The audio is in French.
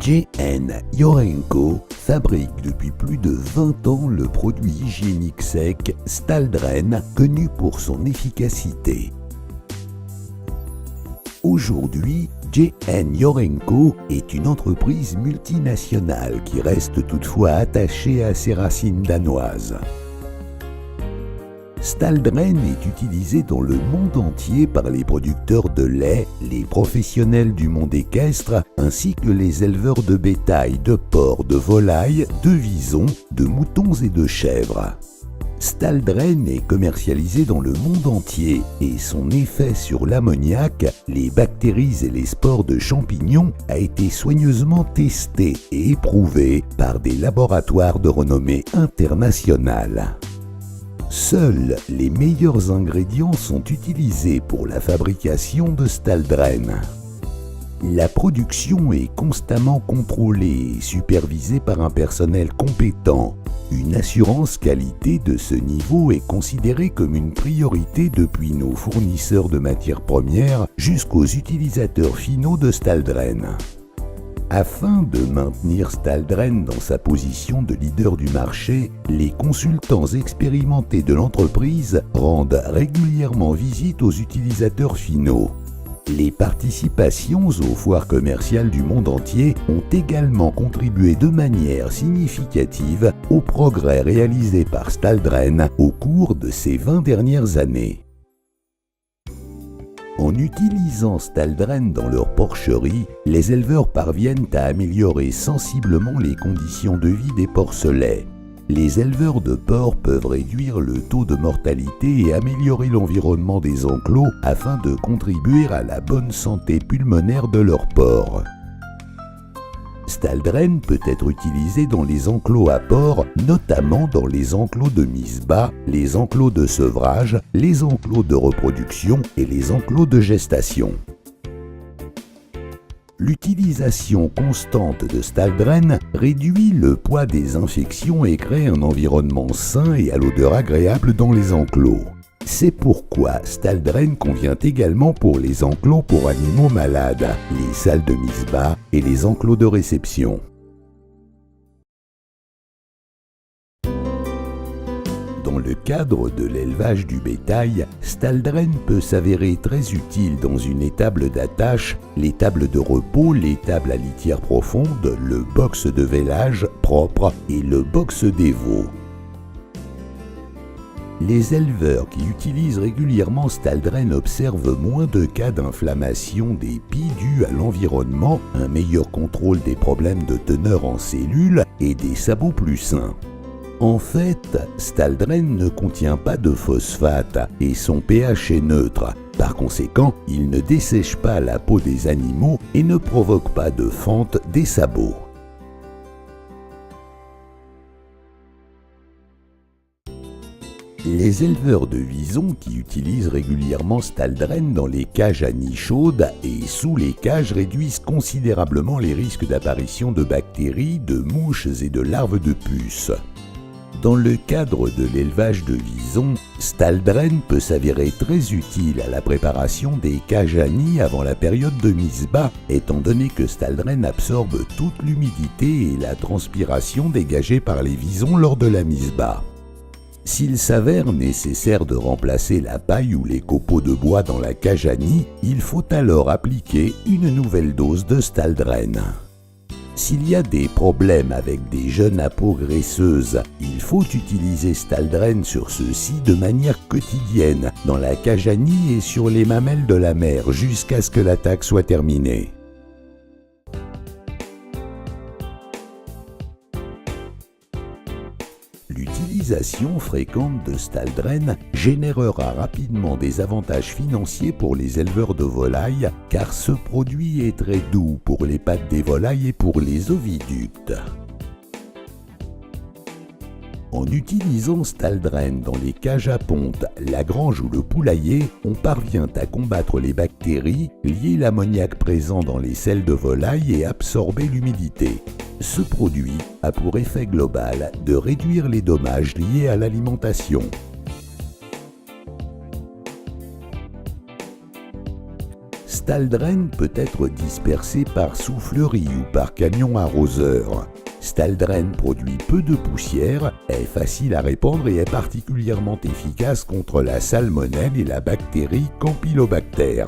J.N. Yorenko fabrique depuis plus de 20 ans le produit hygiénique sec Staldren, connu pour son efficacité. Aujourd'hui, J.N. Yorenko est une entreprise multinationale qui reste toutefois attachée à ses racines danoises. Staldren est utilisé dans le monde entier par les producteurs de lait, les professionnels du monde équestre, ainsi que les éleveurs de bétail, de porcs, de volailles, de visons, de moutons et de chèvres. Staldren est commercialisé dans le monde entier et son effet sur l'ammoniac, les bactéries et les spores de champignons a été soigneusement testé et éprouvé par des laboratoires de renommée internationale. Seuls les meilleurs ingrédients sont utilisés pour la fabrication de Staldren. La production est constamment contrôlée et supervisée par un personnel compétent. Une assurance qualité de ce niveau est considérée comme une priorité depuis nos fournisseurs de matières premières jusqu'aux utilisateurs finaux de Staldren. Afin de maintenir Staldren dans sa position de leader du marché, les consultants expérimentés de l'entreprise rendent régulièrement visite aux utilisateurs finaux. Les participations aux foires commerciales du monde entier ont également contribué de manière significative aux progrès réalisés par Staldren au cours de ces 20 dernières années. En utilisant Staldren dans leur porcherie, les éleveurs parviennent à améliorer sensiblement les conditions de vie des porcelets. Les éleveurs de porcs peuvent réduire le taux de mortalité et améliorer l'environnement des enclos afin de contribuer à la bonne santé pulmonaire de leurs porcs. Staldren peut être utilisé dans les enclos à porcs, notamment dans les enclos de mise bas, les enclos de sevrage, les enclos de reproduction et les enclos de gestation. L'utilisation constante de Staldren réduit le poids des infections et crée un environnement sain et à l'odeur agréable dans les enclos. C'est pourquoi Staldren convient également pour les enclos pour animaux malades, les salles de mise bas et les enclos de réception. Dans le cadre de l'élevage du bétail, Staldren peut s'avérer très utile dans une étable d'attache, l'étable de repos, l'étable à litière profonde, le box de vêlage propre et le box des veaux. Les éleveurs qui utilisent régulièrement Staldren observent moins de cas d'inflammation des pies dues à l'environnement, un meilleur contrôle des problèmes de teneur en cellules et des sabots plus sains. En fait, Staldren ne contient pas de phosphate et son pH est neutre. Par conséquent, il ne dessèche pas la peau des animaux et ne provoque pas de fente des sabots. Les éleveurs de visons qui utilisent régulièrement Staldren dans les cages à nid chaude et sous les cages réduisent considérablement les risques d'apparition de bactéries, de mouches et de larves de puces. Dans le cadre de l'élevage de visons, Staldren peut s'avérer très utile à la préparation des cages à nid avant la période de mise bas, étant donné que Staldren absorbe toute l'humidité et la transpiration dégagées par les visons lors de la mise bas. S'il s'avère nécessaire de remplacer la paille ou les copeaux de bois dans la cage à nid, il faut alors appliquer une nouvelle dose de Staldren. S'il y a des problèmes avec des jeunes à peau graisseuse, il faut utiliser Staldren sur ceux-ci de manière quotidienne, dans la cage à nid et sur les mamelles de la mère jusqu'à ce que l'attaque soit terminée. L'utilisation fréquente de Staldren générera rapidement des avantages financiers pour les éleveurs de volailles car ce produit est très doux pour les pattes des volailles et pour les oviductes. En utilisant Staldren dans les cages à ponte, la grange ou le poulailler, on parvient à combattre les bactéries, lier l'ammoniac présent dans les selles de volaille et absorber l'humidité. Ce produit a pour effet global de réduire les dommages liés à l'alimentation. Staldren peut être dispersé par soufflerie ou par camion arroseur. Staldren produit peu de poussière, est facile à répandre et est particulièrement efficace contre la salmonelle et la bactérie Campylobacter.